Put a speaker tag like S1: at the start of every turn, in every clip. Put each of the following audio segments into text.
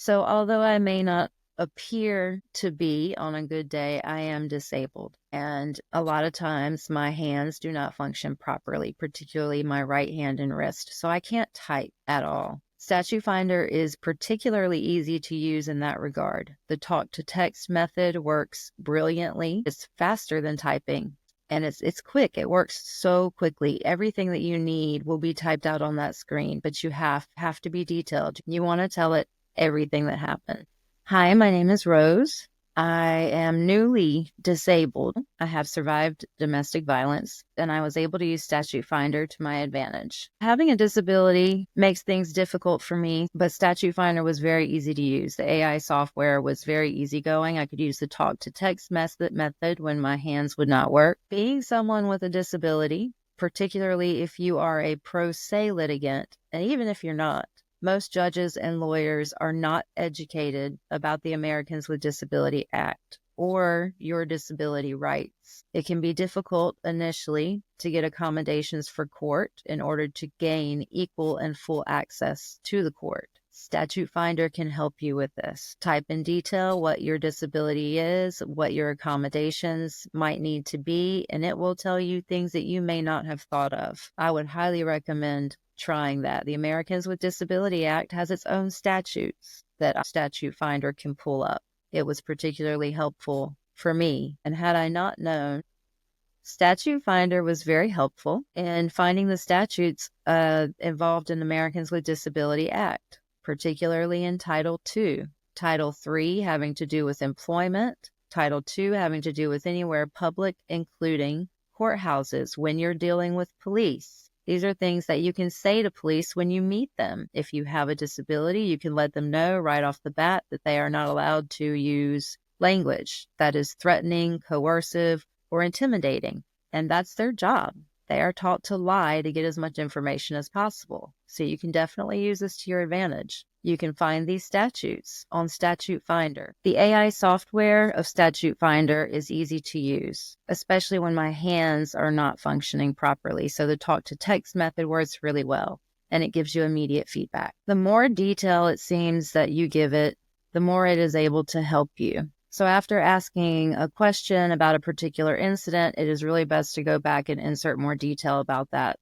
S1: So although I may not appear to be on a good day, I am disabled. And a lot of times my hands do not function properly, particularly my right hand and wrist. So I can't type at all. Statute Finder is particularly easy to use in that regard. The talk to text method works brilliantly. It's faster than typing. And it's quick. It works so quickly. Everything that you need will be typed out on that screen, but you have to be detailed. You want to tell it everything that happened. Hi, my name is Rose. I am newly disabled. I have survived domestic violence, and I was able to use Statute Finder to my advantage. Having a disability makes things difficult for me, but Statute Finder was very easy to use. The AI software was very easygoing. I could use the talk to text method when my hands would not work. Being someone with a disability, particularly if you are a pro se litigant, and even if you're not, most judges and lawyers are not educated about the Americans with Disabilities Act or your disability rights. It can be difficult initially to get accommodations for court in order to gain equal and full access to the court. Statute Finder can help you with this. Type in detail what your disability is, what your accommodations might need to be, and it will tell you things that you may not have thought of. I would highly recommend trying that. The Americans with Disabilities Act has its own statutes that Statute Finder can pull up. It was particularly helpful for me. And had I not known, Statute Finder was very helpful in finding the statutes involved in Americans with Disabilities Act, particularly in Title II. Title III having to do with employment, Title II having to do with anywhere public, including courthouses when you're dealing with police. These are things that you can say to police when you meet them. If you have a disability, you can let them know right off the bat that they are not allowed to use language that is threatening, coercive, or intimidating. And that's their job. They are taught to lie to get as much information as possible. So you can definitely use this to your advantage. You can find these statutes on Statute Finder. The AI software of Statute Finder is easy to use, especially when my hands are not functioning properly. So the talk to text method works really well, and it gives you immediate feedback. The more detail it seems that you give it, the more it is able to help you. So after asking a question about a particular incident, it is really best to go back and insert more detail about that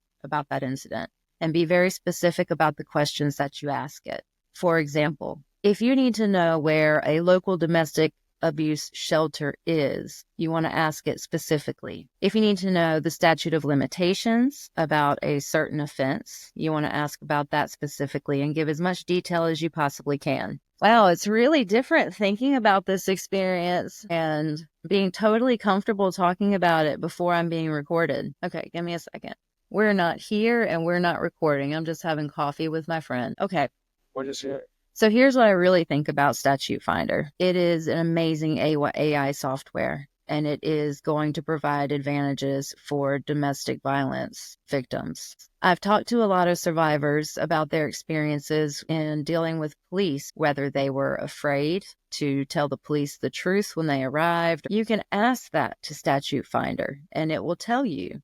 S1: incident, and be very specific about the questions that you ask it. For example, if you need to know where a local domestic abuse shelter is, you want to ask it specifically. If you need to know the statute of limitations about a certain offense, you want to ask about that specifically and give as much detail as you possibly can. Wow, it's really different thinking about this experience and being totally comfortable talking about it before I'm being recorded. Okay, give me a second. We're not here and we're not recording. I'm just having coffee with my friend. Okay.
S2: What is it?
S1: So here's what I really think about Statute Finder. It is an amazing AI software, and it is going to provide advantages for domestic violence victims. I've talked to a lot of survivors about their experiences in dealing with police, whether they were afraid to tell the police the truth when they arrived. You can ask that to Statute Finder, and it will tell you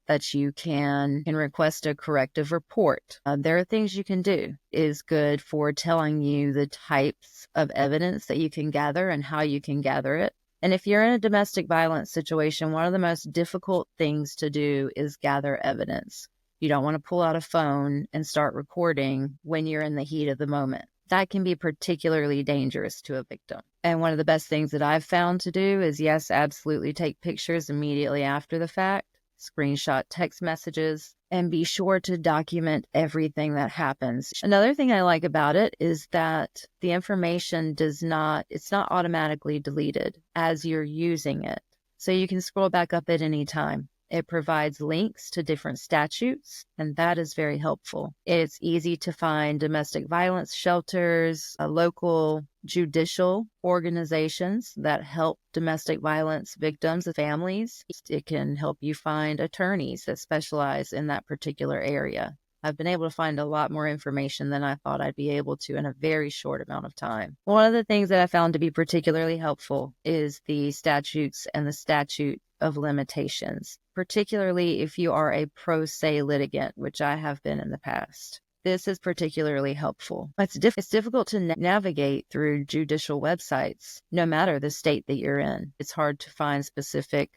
S1: that you can request a corrective report. There are things you can do. It is good for telling you the types of evidence that you can gather and how you can gather it. And if you're in a domestic violence situation, one of the most difficult things to do is gather evidence. You don't want to pull out a phone and start recording when you're in the heat of the moment. That can be particularly dangerous to a victim. And one of the best things that I've found to do is, yes, absolutely take pictures immediately after the fact, screenshot text messages, and be sure to document everything that happens. Another thing I like about it is that the information it's not automatically deleted as you're using it. So you can scroll back up at any time. It provides links to different statutes, and that is very helpful. It's easy to find domestic violence shelters, local judicial organizations that help domestic violence victims and families. It can help you find attorneys that specialize in that particular area. I've been able to find a lot more information than I thought I'd be able to in a very short amount of time. One of the things that I found to be particularly helpful is the statutes and the statute of limitations, particularly if you are a pro se litigant, which I have been in the past. This is particularly helpful. It's difficult to navigate through judicial websites, no matter the state that you're in. It's hard to find specific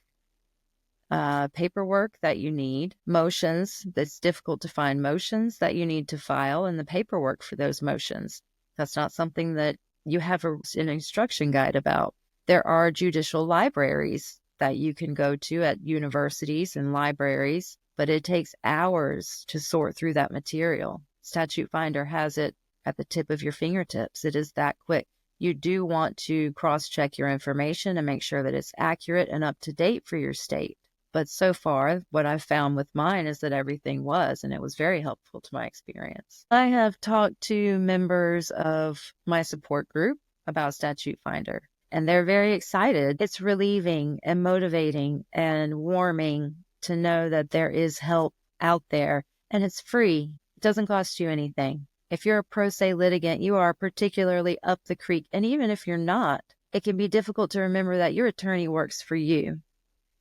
S1: paperwork that you need, motions. It's difficult to find motions that you need to file and the paperwork for those motions. That's not something that you have an instruction guide about. There are judicial libraries that you can go to at universities and libraries, but it takes hours to sort through that material. Statute Finder has it at the tip of your fingertips. It is that quick. You do want to cross-check your information and make sure that it's accurate and up to date for your state. But so far, what I've found with mine is that everything was, and it was very helpful to my experience. I have talked to members of my support group about Statute Finder, and they're very excited. It's relieving and motivating and warming to know that there is help out there, and it's free. It doesn't cost you anything. If you're a pro se litigant, you are particularly up the creek, and even if you're not, it can be difficult to remember that your attorney works for you.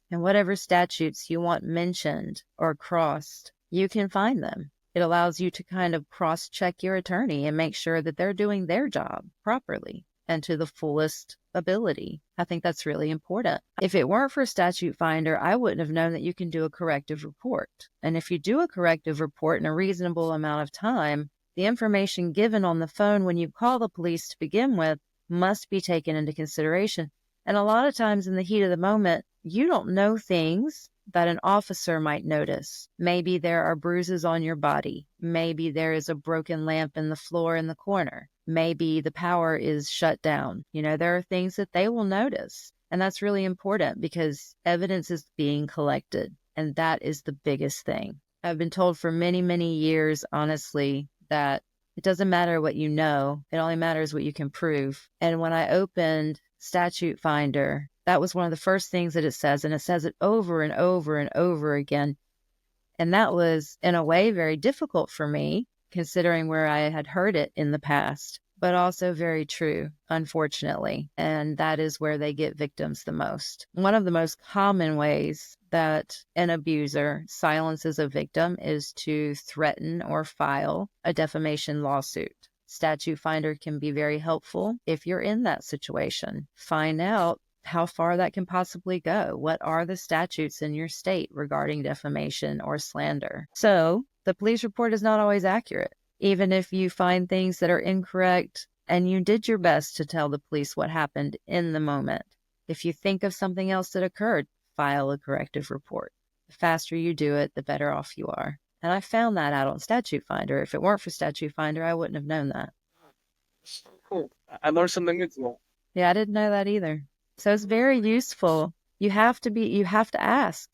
S1: And whatever statutes you want mentioned or crossed, you can find them. It allows you to kind of cross-check your attorney and make sure that they're doing their job properly and to the fullest ability. I think that's really important. If it weren't for Statute Finder, I wouldn't have known that you can do a corrective report. And if you do a corrective report in a reasonable amount of time, the information given on the phone when you call the police to begin with must be taken into consideration. And a lot of times in the heat of the moment, you don't know things that an officer might notice. Maybe there are bruises on your body. Maybe there is a broken lamp in the floor in the corner. Maybe the power is shut down. There are things that they will notice. And that's really important because evidence is being collected. And that is the biggest thing. I've been told for many, many years, honestly, that it doesn't matter what you know. It only matters what you can prove. And when I opened Statute Finder, that was one of the first things that it says, and it says it over and over and over again. And that was, in a way, very difficult for me, considering where I had heard it in the past, but also very true, unfortunately. And that is where they get victims the most. One of the most common ways that an abuser silences a victim is to threaten or file a defamation lawsuit. Statute Finder can be very helpful if you're in that situation. Find out how far that can possibly go. What are the statutes in your state regarding defamation or slander? So the police report is not always accurate. Even if you find things that are incorrect and you did your best to tell the police what happened in the moment, if you think of something else that occurred, file a corrective report. The faster you do it, the better off you are. And I found that out on Statute Finder. If it weren't for Statute Finder, I wouldn't have known that.
S2: Cool. I learned something new.
S1: Yeah, I didn't know that either. So it's very useful. You have to ask.